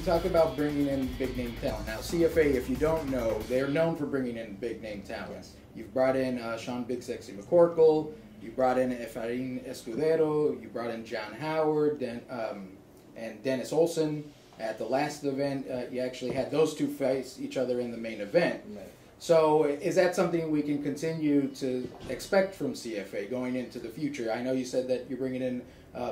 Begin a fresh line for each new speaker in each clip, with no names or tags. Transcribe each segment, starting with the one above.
talk about bringing in big name talent. Now, CFA, if you don't know, they're known for bringing in big name talent.
Yes.
You've brought in Sean Big Sexy McCorkle, you brought in Efrain Escudero, you brought in John Howard, and Dennis Olsen. At the last event, you actually had those two face each other in the main event.
Right.
So is that something we can continue to expect from CFA going into the future? I know you said that you're bringing in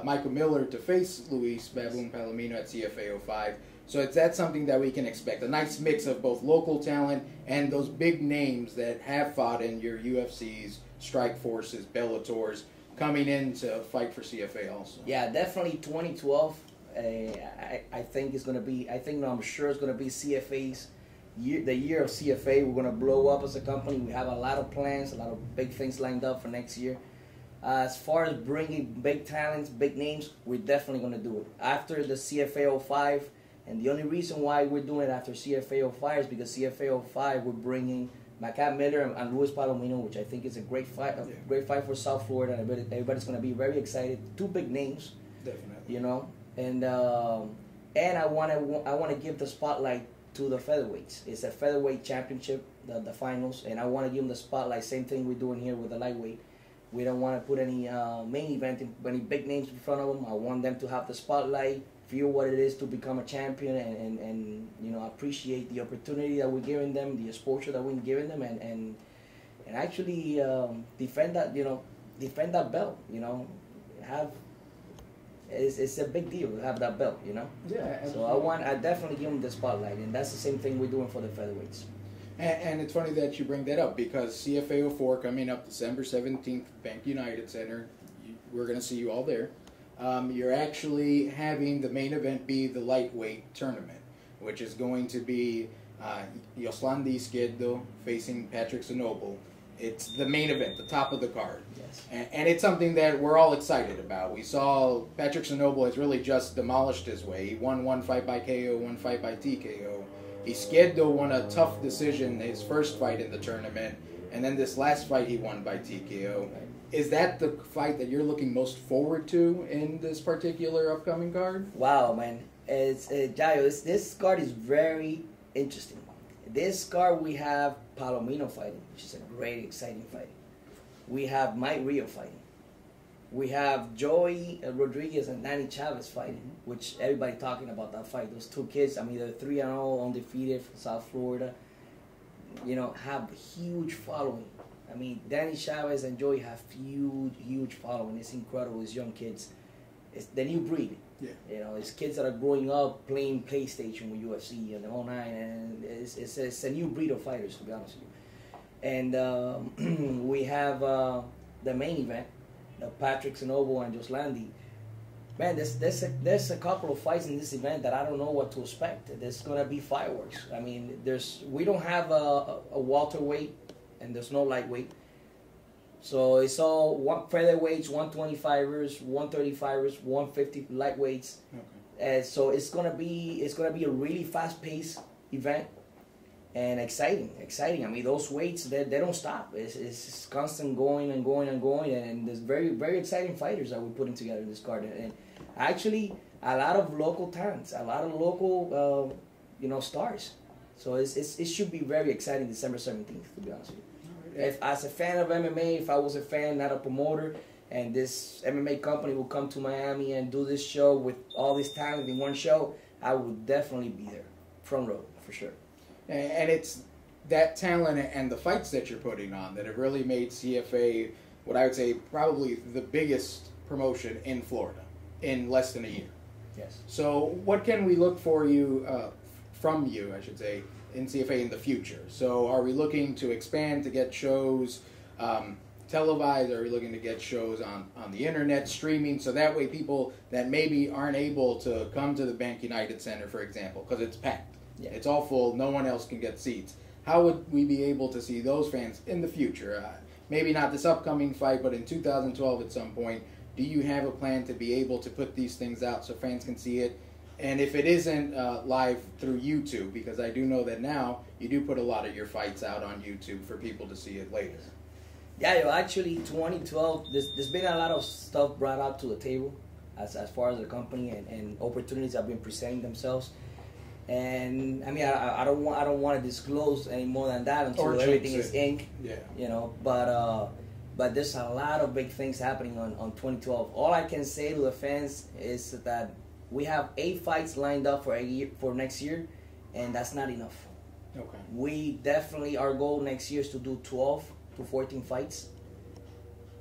Michael Miller to face Luis Baboon Palomino at CFA 05. So is that something that we can expect? A nice mix of both local talent and those big names that have fought in your UFCs, Strike Forces, Bellators, coming in to fight for CFA also.
Yeah, definitely 2012. I think it's going to be, I'm sure it's going to be CFA's year, the year of CFA. We're going to blow up as a company. We have a lot of plans, a lot of big things lined up for next year. As far as bringing big talents, big names, we're definitely going to do it. After the CFA 05, and the only reason why we're doing it after CFA 05 is because CFA 05, we're bringing Macat Miller and Luis Palomino, which I think is a great fight, great fight for South Florida, and everybody's going to be very excited. Two big names,
Definitely.
you know, and I want to give the spotlight to the featherweights. It's a featherweight championship, the finals, and I want to give them the spotlight. Same thing we're doing here with the lightweight. We don't want to put any main event, any big names in front of them. I want them to have the spotlight, feel what it is to become a champion, and you know, appreciate the opportunity that we're giving them, the exposure that we're giving them, and actually defend that, you know, defend that belt. You know, it's a big deal to have that belt. You know.
Yeah.
So I definitely give them the spotlight, and that's the same thing we're doing for the featherweights.
And it's funny that you bring that up because CFA 04 coming up December 17th, Bank United Center. We're going to see you all there. You're actually having the main event be the lightweight tournament, which is going to be Yoslandi Izquierdo facing Patrick Sanoble. It's the main event, the top of the card.
Yes.
And it's something that we're all excited about. We saw Patrick Sanoble has really just demolished his way. He won one fight by KO, one fight by TKO. Izquierdo won a tough decision his first fight in the tournament, and then this last fight he won by TKO.
Right.
Is that the fight that you're looking most forward to in this particular upcoming card?
Wow, man. Jayo, this card is very interesting. This card we have Palomino fighting, which is a great, exciting fight. We have Mike Rio fighting. We have Joey Rodriguez and Danny Chavez fighting, which everybody talking about that fight. Those two kids, I mean, they're 3-0 undefeated from South Florida. You know, have huge following. I mean, Danny Chavez and Joey have huge following. It's incredible. These young kids. It's the new breed.
Yeah.
You know, it's kids that are growing up playing PlayStation with UFC and the whole nine, and it's a new breed of fighters, to be honest with you. And we have the main event, Patrick Sanoble and Yoslandi. Man, there's a couple of fights in this event that I don't know what to expect. There's gonna be fireworks. I mean, we don't have a welterweight, and there's no lightweight. So it's all featherweights, 125ers, 135ers, 150 lightweights. Okay. So it's gonna be a really fast-paced event and exciting. I mean, those weights they don't stop. It's constant going and going and going, and there's very exciting fighters that we're putting together in this card. And actually, a lot of local talents, a lot of local you know, stars. So it should be very exciting December 17th, to be honest with you. If as a fan of MMA, if I was a fan, not a promoter, and this MMA company will come to Miami and do this show with all this talent in one show, I would definitely be there, front row, for sure.
And it's that talent and the fights that you're putting on that have really made CFA, what I would say, probably the biggest promotion in Florida in less than a year.
Yes.
So what can we look for from you, I should say, in CFA in the future? So are we looking to expand to get shows televised? Are we looking to get shows on the internet, streaming, so that way people that maybe aren't able to come to the Bank United Center, for example, because it's packed, yeah, it's all full, no one else can get seats. How would we be able to see those fans in the future? Maybe not this upcoming fight, but in 2012 at some point, do you have a plan to be able to put these things out so fans can see it? And if it isn't live through YouTube, because I do know that now you do put a lot of your fights out on YouTube for people to see it later.
Yeah, actually 2012, there's been a lot of stuff brought up to the table as far as the company and opportunities have been presenting themselves. And I mean, I don't want to disclose any more than that until everything is ink.
Yeah.
You know, but there's a lot of big things happening on 2012. All I can say to the fans is that we have 8 fights lined up for next year, and that's not enough.
Okay.
We definitely, our goal next year is to do 12 to 14 fights.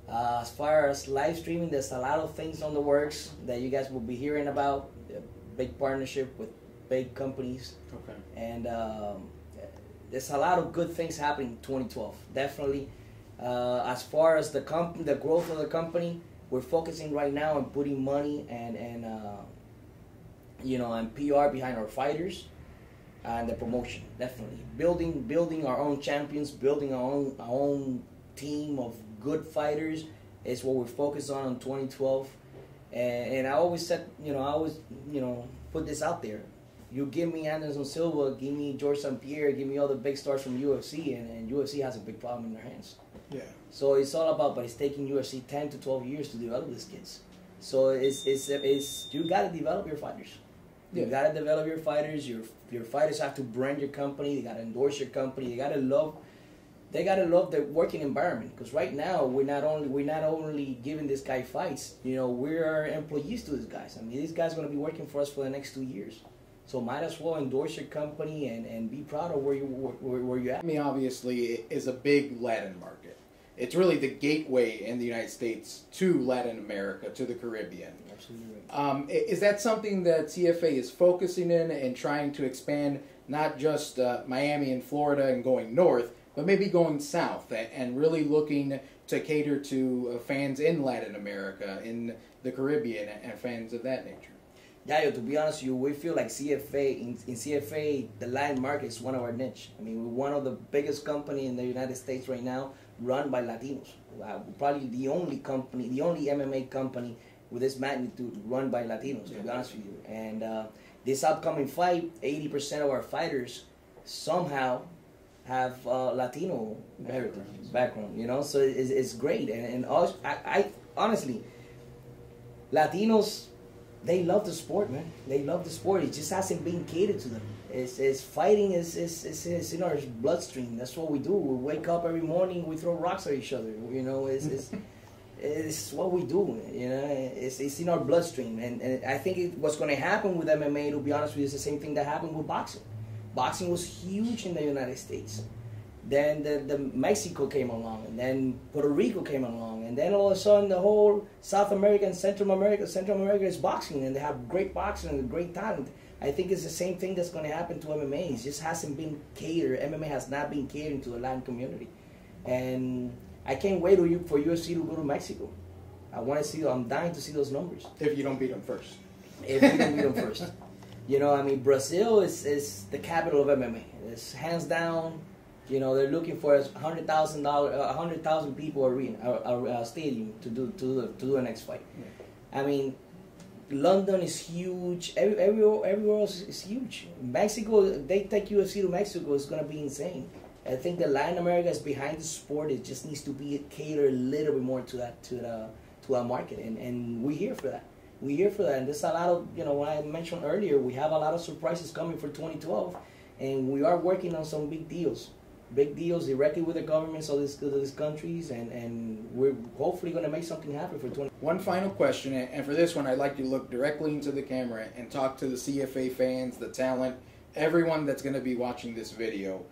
As far as live streaming, there's a lot of things on the works that you guys will be hearing about. A big partnership with big companies.
Okay.
And there's a lot of good things happening in 2012. Definitely. As far as the growth of the company, we're focusing right now on putting money and PR behind our fighters and the promotion. Definitely building our own champions, building our own team of good fighters is what we're focused on in 2012. And I always said, put this out there. You give me Anderson Silva, give me George St. Pierre, give me all the big stars from UFC, and UFC has a big problem in their hands.
Yeah.
So it's all about, but it's taking UFC 10 to 12 years to develop these kids. So it's you got to develop your fighters. You got to develop your fighters. Your fighters have to brand your company. They got to endorse your company. They got to love the working environment, because right now we're not only giving this guy fights. We're employees to these guys. I mean, these guys are going to be working for us for the next 2 years. So might as well endorse your company and be proud of where you're at.
Miami obviously is a big Latin market. It's really the gateway in the United States to Latin America, to the Caribbean.
Absolutely right.
Is that something that CFA is focusing in and trying to expand, not just Miami and Florida and going north, but maybe going south and really looking to cater to fans in Latin America, in the Caribbean, and fans of that nature?
Yeah, to be honest with you, we feel like CFA, in CFA, the Latin market is one of our niche. I mean, we're one of the biggest company in the United States right now, run by Latinos. Probably the only MMA company with this magnitude run by Latinos, to be honest with you. And this upcoming fight, 80% of our fighters somehow have Latino background, so it's great. And I honestly, Latinos, they love the sport, man. They love the sport. It just hasn't been catered to them. It's fighting is in our bloodstream. That's what we do. We wake up every morning, we throw rocks at each other. It's what we do. It's in our bloodstream. And I think what's going to happen with MMA, to be honest with you, is the same thing that happened with boxing. Boxing was huge in the United States. Then the Mexico came along, and then Puerto Rico came along, and then all of a sudden the whole South America and Central America is boxing, and they have great boxing and great talent. I think it's the same thing that's going to happen to MMA. It just hasn't been catered. MMA has not been catering to the Latin community, and I can't wait for UFC to go to Mexico. I'm dying to see those numbers.
If you don't beat them first.
If you don't beat them first. I mean, Brazil is the capital of MMA. It's hands down. They're looking for 100,000 people arena, stadium to do the next fight. Yeah. I mean, London is huge. Everywhere else is huge. Mexico, they take UFC to Mexico, it's gonna be insane. I think that Latin America is behind the sport. It just needs to be catered a little bit more to our market, and we're here for that. We're here for that, and there's a lot of what I mentioned earlier. We have a lot of surprises coming for 2012, and we are working on some big deals directly with the governments of these countries, and we're hopefully going to make something happen for 20.
One final question, and for this one, I'd like you to look directly into the camera and talk to the CFA fans, the talent, everyone that's going to be watching this video.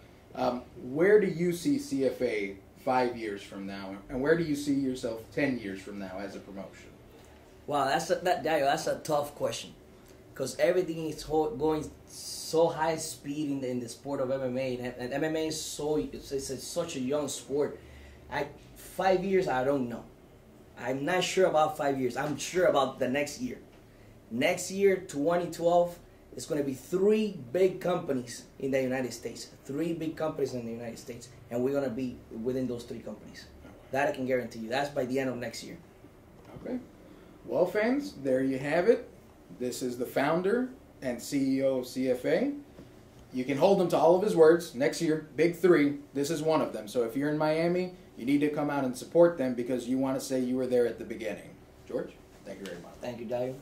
Where do you see CFA 5 years from now, and where do you see yourself 10 years from now as a promotion?
Wow, that's a tough question, because everything is going so high speed in the sport of MMA, and MMA is such a young sport. 5 years, I don't know. I'm not sure about 5 years. I'm sure about the next year. Next year, 2012, it's going to be 3 big companies in the United States. 3 big companies in the United States, and we're going to be within those 3 companies. That I can guarantee you. That's by the end of next year.
Okay. Well, fans, there you have it. This is the founder and CEO of CFA. You can hold him to all of his words. Next year, big 3. This is one of them. So if you're in Miami, you need to come out and support them because you want to say you were there at the beginning. George, thank you very much.
Thank you, Dario.